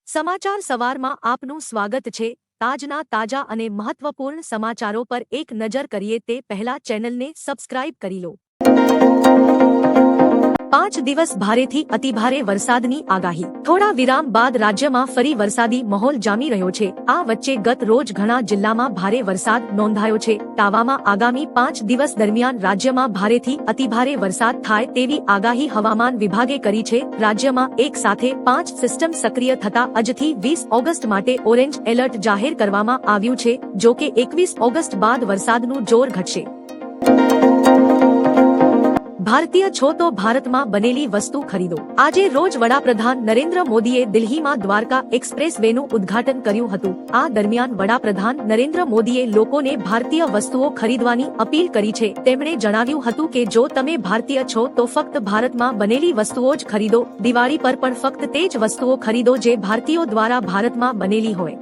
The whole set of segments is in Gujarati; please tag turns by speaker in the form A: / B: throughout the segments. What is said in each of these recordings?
A: સમાચાર સવારમાં આપનું સ્વાગત છે। તાજના તાજા અને મહત્વપૂર્ણ સમાચારો પર એક નજર કરીએ તે પહેલા ચેનલને સબસ્ક્રાઇબ કરી લો। 5 દિવસ ભારેથી અતિભારે વરસાદની આગાહી। થોડા વિરામ બાદ રાજ્યમાં ફરી વરસાદી માહોલ જામી રહ્યો છે। આ વચ્ચે ગત રોજ ઘણા જિલ્લામાં ભારે વરસાદ નોંધાયો છે। તાવામાં આગામી 5 દિવસ દરમિયાન રાજ્યમાં ભારેથી અતિભારે વરસાદ થાય તેવી આગાહી હવામાન વિભાગે કરી છે। રાજ્યમાં એક સાથે 5 સિસ્ટમ સક્રિય થતા આજથી 20 ઓગસ્ટ માટે ઓરેન્જ એલર્ટ જાહેર કરવામાં આવ્યું છે। જો કે 21 ઓગસ્ટ બાદ વરસાદનું જોર ઘટશે। ભારતીય છો તો ભારતમાં બનેલી વસ્તુ ખરીદો। આજે રોજ વડાપ્રધાન નરેન્દ્ર મોદીએ દિલ્હીમાં દ્વારકા એક્સપ્રેસ વેનું ઉદ્ઘાટન કર્યું હતું। આ દરમિયાન વડાપ્રધાન નરેન્દ્ર મોદીએ લોકોને ભારતીય વસ્તુઓ ખરીદવાની અપીલ કરી છે। તેમણે જણાવ્યું હતું કે જો તમે ભારતીય છો તો ફક્ત ભારતમાં બનેલી વસ્તુઓ જ ખરીદો। દિવાળી પર પણ ફક્ત તે જ વસ્તુઓ ખરીદો જે ભારતીયો દ્વારા ભારતમાં બનેલી હોય।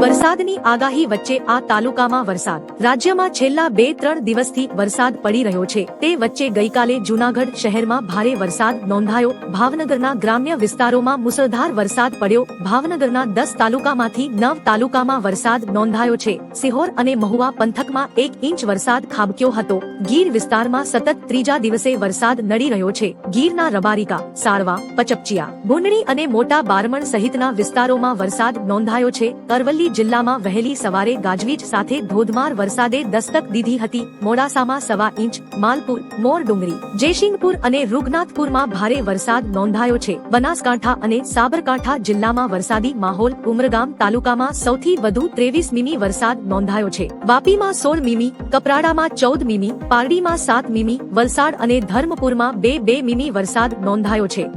A: વરસાદની આગાહી વચ્ચે આ તાલુકામાં વરસાદ। રાજ્યમાં છેલ્લા 2-3 દિવસથી વરસાદ પડી રહ્યો છે। તે વચ્ચે ગઈકાલે જૂનાગઢ શહેરમાં ભારે વરસાદ નોંધાયો। ભાવનગરના ગ્રામ્ય વિસ્તારોમાં મુસળધાર વરસાદ પડ્યો। ભાવનગરના 10 તાલુકામાંથી 9 તાલુકામાં વરસાદ નોંધાયો છે। સિહોર અને મહુવા પંથકમાં 1 ઇંચ વરસાદ ખાબક્યો હતો। ગીર વિસ્તારમાં સતત ત્રીજા દિવસે વરસાદ નડી રહ્યો છે। ગીરના રબારિકા, સારવા, પચપચિયા, ભૂંડણી અને મોટા બારમણ સહિતના વિસ્તારોમાં વરસાદ નોંધાયો છે। અરવલ્લી જિલ્લામાં વહેલી સવારે ગાજવીજ સાથે ધોધમાર વરસાદે દસ્તક દીધી હતી। મોડાસામાં 1.25 ઇંચ, માલપુર, મોર ડુંગરી, જયસિંહપુર અને રૂગનાથપુરમાં ભારે વરસાદ નોંધાયો છે। બનાસકાંઠા અને સાબરકાંઠા જિલ્લામાં વરસાદી માહોલ। ઉમરગામ તાલુકામાં સૌથી વધુ 23 મીમી વરસાદ નોંધાયો છે। વાપીમાં 16 મીમી, કપરાડામાં 14 મીમી, પારડીમાં 7 મીમી, વલસાડ અને ધર્મપુરમાં 2 મીમી વરસાદ નોંધાયો છે।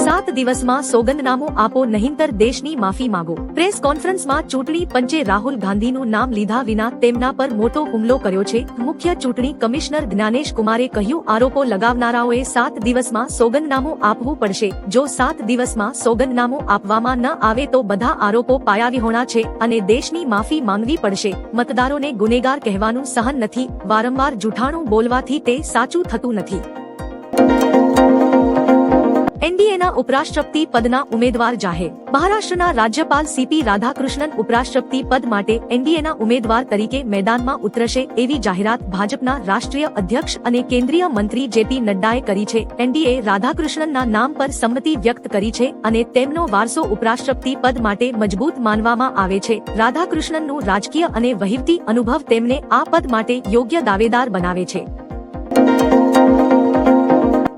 A: 7 દિવસમાં સોગંદનામું આપો નહીંતર દેશની માફી માંગો। પ્રેસ કોન્ફરન્સમાં ચૂંટણી પંચે રાહુલ ગાંધીનું નામ લીધા વિના તેમના પર મોટો હુમલો કર્યો છે। મુખ્ય ચૂંટણી કમિશનર જ્ઞાનેશ કુમારે કહ્યું આરોપો લગાવનારાઓએ 7 દિવસમાં સોગંદનામું આપવું પડશે। જો 7 દિવસમાં સોગંદનામું આપવામાં ન આવે તો બધા આરોપો પાયાવિહોણા છે અને દેશની માફી માંગવી પડશે। મતદારોને ગુનેગાર કહેવાનું સહન નથી। વારંવાર જૂઠાણું બોલવાથી તે સાચું થતું નથી। એનડીએના ઉપરાષ્ટ્રપતિ પદના ઉમેદવાર જાહેર। મહારાષ્ટ્રના રાજ્યપાલ સીપી રાધાકૃષ્ણન ઉપરાષ્ટ્રપતિ પદ માટે એનડીએના ઉમેદવાર તરીકે મેદાનમાં ઉતરશે એવી જાહેરાત ભાજપના રાષ્ટ્રીય અધ્યક્ષ અને કેન્દ્રીય મંત્રી જેપી નડ્ડાએ કરી છે। એનડીએ રાધાકૃષ્ણનના નામ પર સંમતિ વ્યક્ત કરી છે અને તેમનો વારસો ઉપરાષ્ટ્રપતિ પદ માટે મજબૂત માનવામાં આવે છે। રાધાકૃષ્ણનનું રાજકીય અને વહીવટી અનુભવ તેમને આ પદ માટે યોગ્ય દાવેદાર બનાવે છે।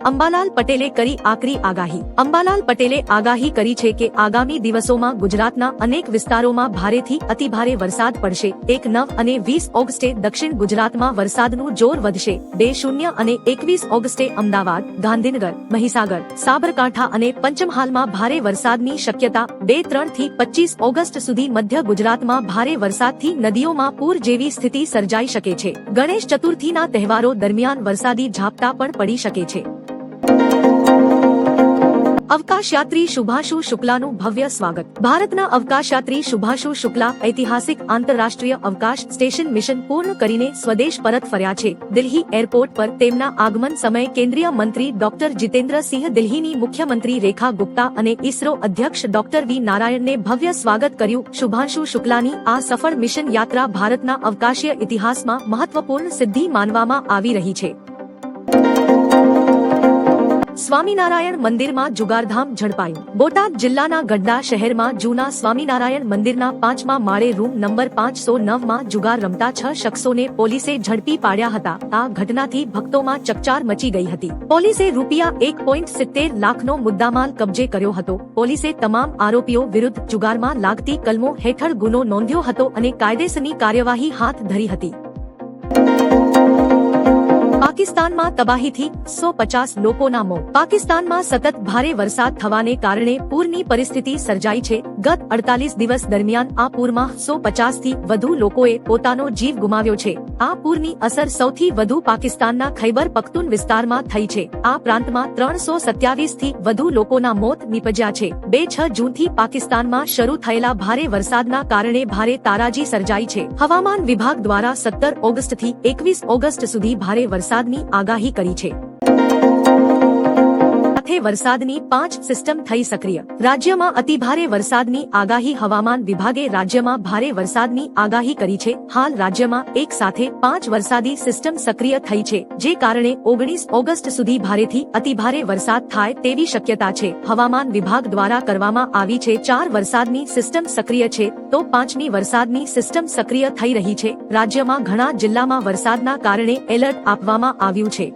A: અંબાલાલ પટેલે કરી આકરી આગાહી। અંબાલાલ પટેલે આગાહી કરી છે કે આગામી દિવસોમાં ગુજરાતના અનેક વિસ્તારોમાં ભારેથી અતિભારે વરસાદ પડશે। 1, 9 અને 20 ઓગસ્ટે દક્ષિણ ગુજરાતમાં વરસાદનું જોર વધશે। 2, 0 અને 21 ઓગસ્ટે અમદાવાદ, ગાંધીનગર, મહીસાગર, સાબરકાંઠા અને પંચમહાલમાં ભારે વરસાદની શક્યતા। 2, 3 થી 25 ઓગસ્ટ સુધી મધ્ય ગુજરાતમાં ભારે વરસાદથી નદીઓમાં પૂર જેવી સ્થિતિ સર્જાઈ શકે છે। ગણેશ ચતુર્થીના તહેવારો દરમિયાન વરસાદી ઝાપટા પણ પડી શકે છે। અવકાશયાત્રી શુભાંશુ શુક્લાનું ભવ્ય સ્વાગત। ભારતના અવકાશયાત્રી શુભાંશુ શુક્લા ઐતિહાસિક આંતરરાષ્ટ્રીય અવકાશ સ્ટેશન મિશન પૂર્ણ કરીને સ્વદેશ પરત ફર્યા છે। દિલ્હી એરપોર્ટ પર તેમના આગમન સમયે કેન્દ્રીય મંત્રી ડોક્ટર જીતેન્દ્ર સિંહ, દિલ્હીની મુખ્યમંત્રી રેખા ગુપ્તા અને ઇસરો અધ્યક્ષ ડોક્ટર વી નારાયણને ભવ્ય સ્વાગત કર્યું। શુભાંશુ શુક્લાની આ સફળ મિશન યાત્રા ભારતના અવકાશીય ઇતિહાસમાં મહત્વપૂર્ણ સિદ્ધિ માનવામાં આવી રહી છે। સ્વામિનારાયણ મંદિરમાં જુગારધામ ઝડપાયું। બોટાદ જિલ્લાના ગઢડા શહેરમાં જૂના સ્વામિનારાયણ મંદિરના 5મા માળે રૂમ નંબર 509માં જુગાર રમતા 6 શખ્સોને પોલીસે ઝડપી પાડ્યા હતા। આ ઘટનાથી ભક્તોમાં ચકચાર મચી ગઈ હતી। પોલીસે રૂપિયા 1.70 લાખનો મુદ્દામાલ કબજે કર્યો હતો। પોલીસે તમામ આરોપીઓ વિરુદ્ધ જુગારમાં લાગતી કલમો હેઠળ ગુનો નોંધ્યો હતો અને કાયદેસરની કાર્યવાહી હાથ ધરી હતી। પાકિસ્તાનમાં તબાહીથી 150 લોકોના મોત। પાકિસ્તાનમાં સતત ભારે વરસાદ થવાને કારણે પૂરની પરિસ્થિતિ સર્જાઈ છે। ગત 48 દિવસ દરમિયાન આ પૂરમાં 150 થી વધુ લોકોએ પોતાનો જીવ ગુમાવ્યો છે। આ પૂરની અસર સૌથી વધુ પાકિસ્તાનના ખૈબર પખ્તૂન વિસ્તારમાં થઈ છે। આ પ્રાંતમાં 327 થી વધુ લોકોના મોત નીપજ્યા છે। 2-6 જૂનથી પાકિસ્તાનમાં શરૂ થયેલા ભારે વરસાદના કારણે ભારે તારાજી સર્જાઈ છે। હવામાન વિભાગ દ્વારા 17 ઓગસ્ટથી 21 ઓગસ્ટ સુધી ભારે વરસાદની આગાહી કરી છે। સાથે વરસાદની 5 સિસ્ટમ થઈ સક્રિય. રાજ્યમાં અતિભારે વરસાદની આગાહી. હવામાન વિભાગે રાજ્યમાં ભારે વરસાદની આગાહી કરી છે. હાલ રાજ્યમાં એક સાથે 5 વરસાદી સિસ્ટમ સક્રિય થઈ છે, જે કારણે 19 ઓગસ્ટ સુધી ભારેથી અતિભારે વરસાદ થાય તેવી શક્યતા છે. હવામાન વિભાગ દ્વારા કરવામાં આવી છે 4 વરસાદની સિસ્ટમ સક્રિય છે, તો 5મી વરસાદની સિસ્ટમ સક્રિય થઈ રહી છે. રાજ્યમાં ઘણા જિલ્લામાં વરસાદના કારણે એલર્ટ આપવામાં આવ્યું છે.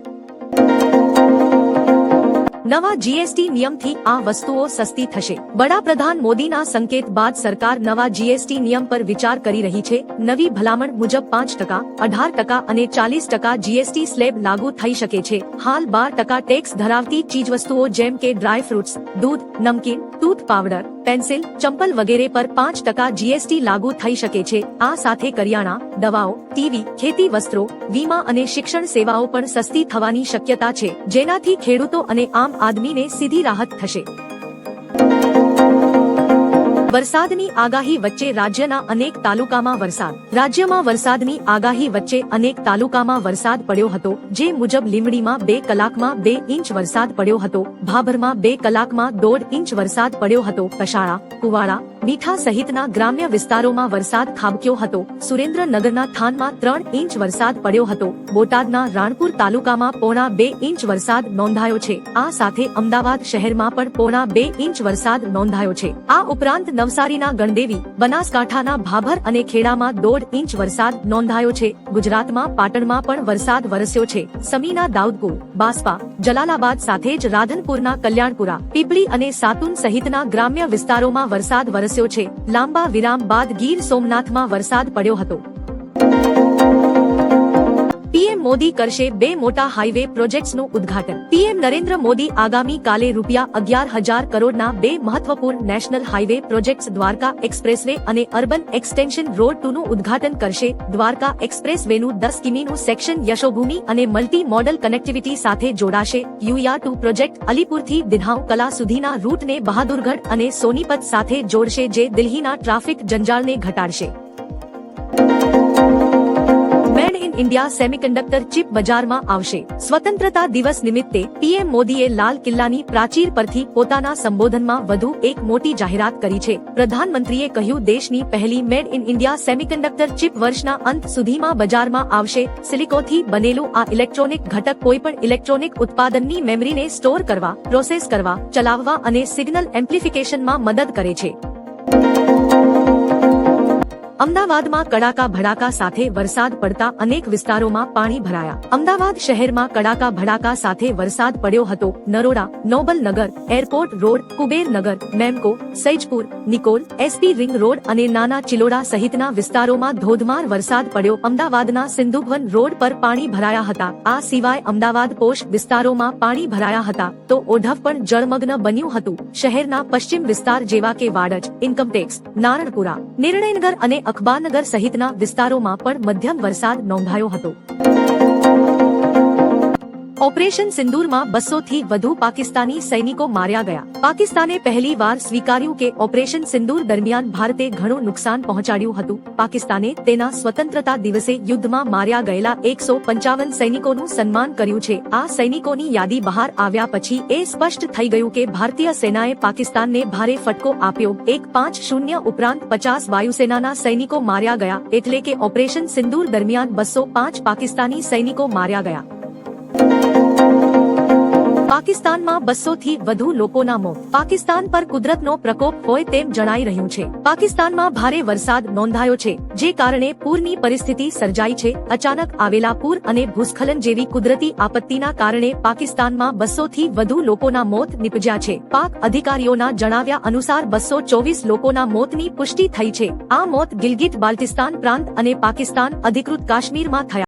A: નવા જીએસટી નિયમથી આ વસ્તુઓ સસ્તી થશે. વડાપ્રધાન મોદીના સંકેત બાદ સરકાર નવા જીએસટી નિયમ પર વિચાર કરી રહી છે. નવી ભલામણ મુજબ 5%, 18% અને 40% જીએસટી સ્લેબ લાગુ થઈ શકે છે. હાલ 12% ટેક્સ ધરાવતી ચીજવસ્તુઓ જેમ કે ડ્રાય ફ્રૂટ્સ, દૂધ, નમકીન, ટૂથ પાવડર, પેન્સિલ, ચંપલ વગેરે પર 5% જીએસટી લાગુ થઈ શકે છે. આ સાથે કરિયાણા, દવાઓ, ટીવી, ખેતી વસ્ત્રો, વીમા અને શિક્ષણ સેવાઓ પણ સસ્તી થવાની શક્યતા છે, જેનાથી ખેડૂતો અને આમ આદમીને સીધી રાહત થશે. વરસાદની આગાહી વચ્ચે રાજ્યના અનેક તાલુકામાં વરસાદ. રાજ્યમાં વરસાદની આગાહી વચ્ચે અનેક તાલુકામાં વરસાદ પડ્યો હતો, જે મુજબ લીંબડીમાં 2 કલાકમાં 2 ઇંચ વરસાદ પડ્યો હતો, ભાભરમાં 2 કલાકમાં 1.5 ઇંચ વરસાદ પડ્યો હતો, કશાળા, કુવાડા, મીઠા સહિતના ગ્રામ્ય વિસ્તારોમાં વરસાદ ખાબક્યો હતો. સુરેન્દ્રનગરના થાનમાં 3 ઇંચ વરસાદ પડ્યો હતો. બોટાદના રાણપુર તાલુકામાં 1.25 ઇંચ વરસાદ નોંધાયો છે. આ સાથે અમદાવાદ શહેરમાં પણ 1.25 ઇંચ વરસાદ નોંધાયો છે. આ ઉપરાંત નવસારીના ગણદેવી, બનાસકાંઠાના ભાભર અને ખેડામાં 1.5 ઇંચ વરસાદ નોંધાયો છે. ગુજરાતમાં પાટણમાં પણ વરસાદ વરસ્યો છે. સમીના દાઉદપુર, બાસ્પા, જલાલાબાદ સાથે જ રાધનપુરના કલ્યાણપુરા, પીપળી અને સાતુન સહિતના ગ્રામ્ય વિસ્તારોમાં વરસાદ વરસ્યો છે. લાંબા વિરામ બાદ ગીર સોમનાથમાં વરસાદ પડ્યો હતો. પીએમ મોદી કરશે 2 મોટા હાઈવે પ્રોજેક્ટ્સનું ઉદ્ઘાટન. પીએમ નરેન્દ્ર મોદી આગામી કાલે ₹11,000 કરોડના 2 મહત્વપૂર્ણ national highway projects Dwarka expressway અને અર્બન એક્સટેન્શન રોડ 2 નું ઉદ્ઘાટન કરશે. દ્વારકા એક્સપ્રેસવેનું 10 કિમીનું સેક્શન યશોભૂમિ અને મલ્ટી મોડલ કનેક્ટિવિટી સાથે જોડાશે. UR2 પ્રોજેક્ટ અલીપુરથી દિન્હાઉ કલા સુધીના રૂટને બહાદુરગઢ અને સોનીપત સાથે જોડશે, જે દિલ્હીના ટ્રાફિક જંજાળને ઘટાડશે. Made in India semiconductor chip બજારમાં આવશે. સ્વતંત્રતા દિવસ નિમિત્તે પીએમ મોદીએ લાલ કિલ્લાની પ્રાચીર પરથી પોતાના સંબોધનમાં વધુ એક મોટી જાહેરાત કરી છે. પ્રધાનમંત્રીએ કહ્યું, દેશની પહેલી made in India semiconductor chip વર્ષના અંત સુધીમાં બજારમાં આવશે. સિલિકોનથી બનેલું આ ઇલેક્ટ્રોનિક ઘટક કોઈપણ ઇલેક્ટ્રોનિક ઉત્પાદનની મેમરીને સ્ટોર કરવા, પ્રોસેસ કરવા, ચલાવવા અને સિગ્નલ એમ્પ્લિફિકેશનમાં મદદ કરે છે. અમદાવાદમાં કડાકા ભડાકા સાથે વરસાદ પડતા અનેક વિસ્તારોમાં પાણી ભરાયા. અમદાવાદ શહેરમાં કડાકા ભડાકા સાથે વરસાદ પડ્યો હતો. Naroda, Nobalnagar, airport road, Kubernagar, Memco, Saijpur, Nikol, SP ring road અને નાના ચિલોડા સહિતના વિસ્તારોમાં ધોધમાર વરસાદ પડ્યો. અમદાવાદના સિંધુભવન રોડ પર પાણી ભરાયા હતા. આ સિવાય અમદાવાદ પોશ વિસ્તારોમાં પાણી ભરાયા હતા, તો ઓઢવ પણ જળમગ્ન બન્યું હતું. શહેરના પશ્ચિમ વિસ્તાર જેવા કે વાડજ, ઇન્કમટેક્સ, નારણપુરા, નિર્ણયનગર અને અખબારનગર સહિતના વિસ્તારોમાં પણ મધ્યમ વરસાદ નોંધાયો હતો. ઓપરેશન સિંદૂરમાં 200 થી વધુ પાકિસ્તાની સૈનિકો માર્યા ગયા. પાકિસ્તાને પહેલી વાર સ્વીકાર્યું કે ઓપરેશન સિંદૂર દરમિયાન ભારતે ઘણું નુકસાન પહોંચાડ્યું હતું. પાકિસ્તાને તેના સ્વતંત્રતા દિવસે યુદ્ધમાં માર્યા ગયેલા 155 સૈનિકોનું સન્માન કર્યું છે. આ સૈનિકોની યાદી બહાર આવ્યા પછી એ સ્પષ્ટ થઈ ગયું કે ભારતીય સેનાએ પાકિસ્તાનને ભારે ફટકો આપ્યો. 150 ઉપરાંત 50 વાયુસેનાના સૈનિકો માર્યા ગયા, એટલે કે ઓપરેશન સિંદૂર દરમિયાન 205 પાકિસ્તાની સૈનિકો માર્યા ગયા. પાકિસ્તાનમાં 200 થી વધુ લોકોના મોત. પાકિસ્તાન પર કુદરતનો પ્રકોપ હોય તેમ જણાઈ રહ્યું છે. પાકિસ્તાનમાં ભારે વરસાદ નોંધાયો છે, જે કારણે પૂરની પરિસ્થિતિ સર્જાઈ છે. અચાનક આવેલા પૂર અને ભૂસ્ખલન જેવી કુદરતી આપત્તિના કારણે પાકિસ્તાનમાં 200 થી વધુ લોકોના મોત નીપજ્યા છે. પાક અધિકારીઓના જણાવ્યા અનુસાર 224 લોકોના મોતની પુષ્ટિ થઈ છે. આ મોત ગિલગિટ બાલ્ટિસ્તાન પ્રાંત અને પાકિસ્તાન અધિકૃત કાશ્મીરમાં થયા.